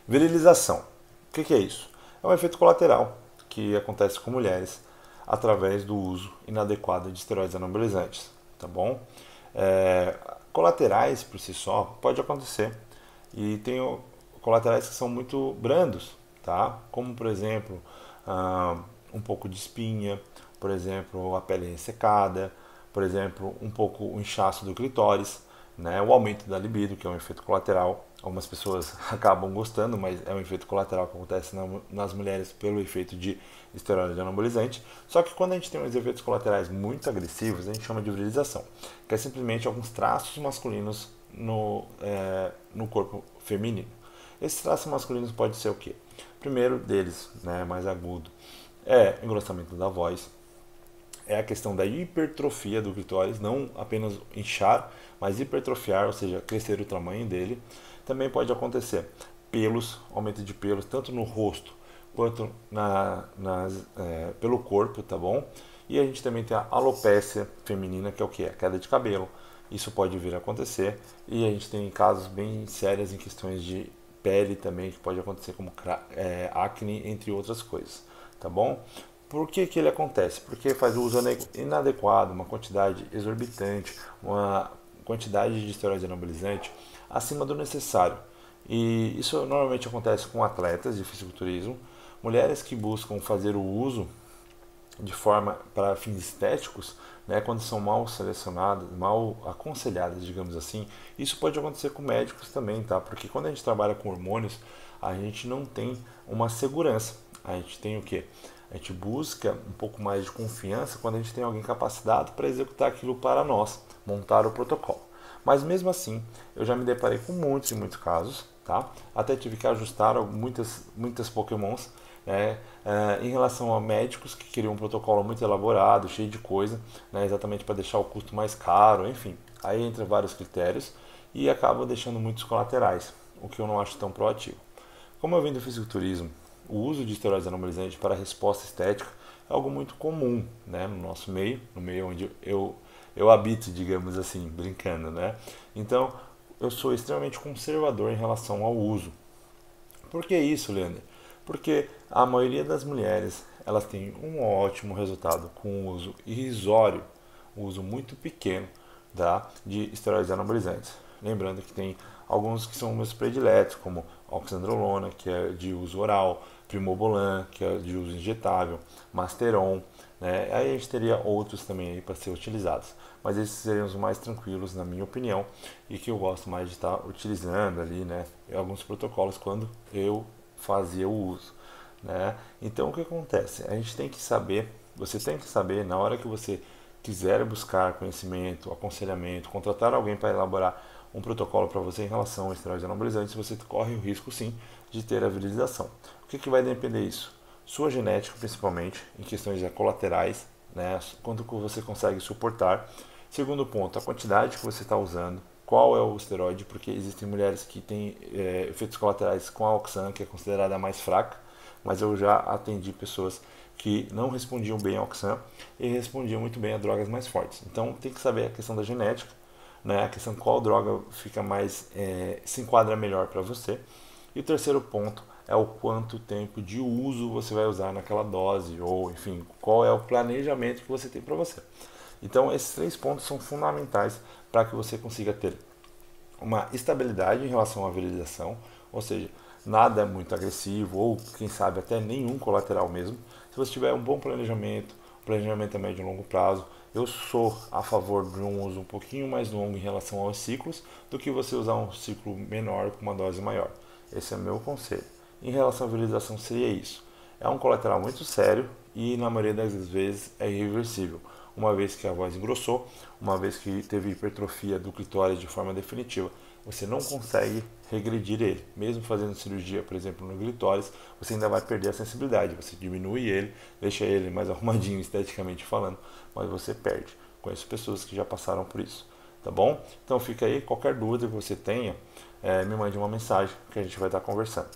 Virilização. O que é isso? É um efeito colateral que acontece com mulheres através do uso inadequado de esteroides anabolizantes, tá bom? É, colaterais por si só pode acontecer e tem colaterais que são muito brandos, tá? Como por exemplo um pouco de espinha, por exemplo a pele ressecada, por exemplo um pouco o inchaço do clitóris, né? O aumento da libido, que é um efeito colateral. Algumas pessoas acabam gostando, mas é um efeito colateral que acontece nas mulheres pelo efeito de esteroide anabolizante. Só que quando a gente tem uns efeitos colaterais muito agressivos, a gente chama de virilização, que é simplesmente alguns traços masculinos no corpo feminino. Esses traços masculinos podem ser o quê? Primeiro deles, né, mais agudo, é engrossamento da voz, é a questão da hipertrofia do clitóris, não apenas inchar, mas hipertrofiar, ou seja, crescer o tamanho dele. Também pode acontecer pelos, aumento de pelos, tanto no rosto quanto pelo corpo, tá bom? E a gente também tem a alopécia feminina, que é o que? A queda de cabelo. Isso pode vir a acontecer. E a gente tem casos bem sérios em questões de pele também, que pode acontecer como acne, entre outras coisas, tá bom? Por que ele acontece? Porque faz o uso inadequado, uma quantidade exorbitante, uma quantidade de esteroide anabolizante acima do necessário. E isso normalmente acontece com atletas de fisiculturismo, mulheres que buscam fazer o uso de forma para fins estéticos, né, quando são mal selecionadas, mal aconselhadas, digamos assim. Isso pode acontecer com médicos também, tá? Porque quando a gente trabalha com hormônios, a gente não tem uma segurança. A gente tem o quê? A gente busca um pouco mais de confiança quando a gente tem alguém capacitado para executar aquilo para nós, montar o protocolo. Mas mesmo assim, eu já me deparei com muitos e muitos casos, tá? Até tive que ajustar muitas Pokémons, né? Em relação a médicos que queriam um protocolo muito elaborado, cheio de coisa, né? Exatamente para deixar o custo mais caro, enfim. Aí entra vários critérios e acaba deixando muitos colaterais, o que eu não acho tão proativo. Como eu venho do fisiculturismo, o uso de esteroides anabolizantes para resposta estética é algo muito comum, né, no nosso meio, no meio onde eu habito, digamos assim, brincando, né? Então, eu sou extremamente conservador em relação ao uso. Por que isso, Leandro? Porque a maioria das mulheres, elas têm um ótimo resultado com o uso irrisório, um uso muito pequeno, tá, de esteroides anabolizantes. Lembrando que tem alguns que são meus prediletos, como oxandrolona, que é de uso oral, primobolan, que é de uso injetável, masteron, né? Aí a gente teria outros também para ser utilizados, mas esses seriam os mais tranquilos, na minha opinião, e que eu gosto mais de estar utilizando ali, né, em alguns protocolos quando eu fazia o uso, né? Então o que acontece? A gente tem que saber, você tem que saber na hora que você quiser buscar conhecimento, aconselhamento, contratar alguém para elaborar um protocolo para você em relação ao esteroides anabolizantes, você corre o risco sim de ter a virilização. O que vai depender disso? Sua genética, principalmente, em questões colaterais, né? Quanto você consegue suportar. Segundo ponto, a quantidade que você está usando, qual é o esteroide, porque existem mulheres que têm efeitos colaterais com a Oxan, que é considerada a mais fraca, mas eu já atendi pessoas que não respondiam bem ao Oxan e respondiam muito bem a drogas mais fortes. Então tem que saber a questão da genética, né? A questão de qual droga fica mais se enquadra melhor para você. E o terceiro ponto é o quanto tempo de uso você vai usar naquela dose, ou enfim, qual é o planejamento que você tem para você. Então, esses três pontos são fundamentais para que você consiga ter uma estabilidade em relação à virilização, ou seja, nada muito agressivo, ou quem sabe até nenhum colateral mesmo. Se você tiver um bom planejamento a médio e longo prazo, eu sou a favor de um uso um pouquinho mais longo em relação aos ciclos do que você usar um ciclo menor com uma dose maior. Esse é o meu conselho. Em relação à virilização, seria isso. É um colateral muito sério e, na maioria das vezes, é irreversível. Uma vez que a voz engrossou, uma vez que teve hipertrofia do clitóris de forma definitiva, você não consegue regredir ele. Mesmo fazendo cirurgia, por exemplo, no clitóris, você ainda vai perder a sensibilidade. Você diminui ele, deixa ele mais arrumadinho esteticamente falando, mas você perde. Conheço pessoas que já passaram por isso. Tá bom? Então fica aí, qualquer dúvida que você tenha, me mande uma mensagem que a gente vai estar conversando.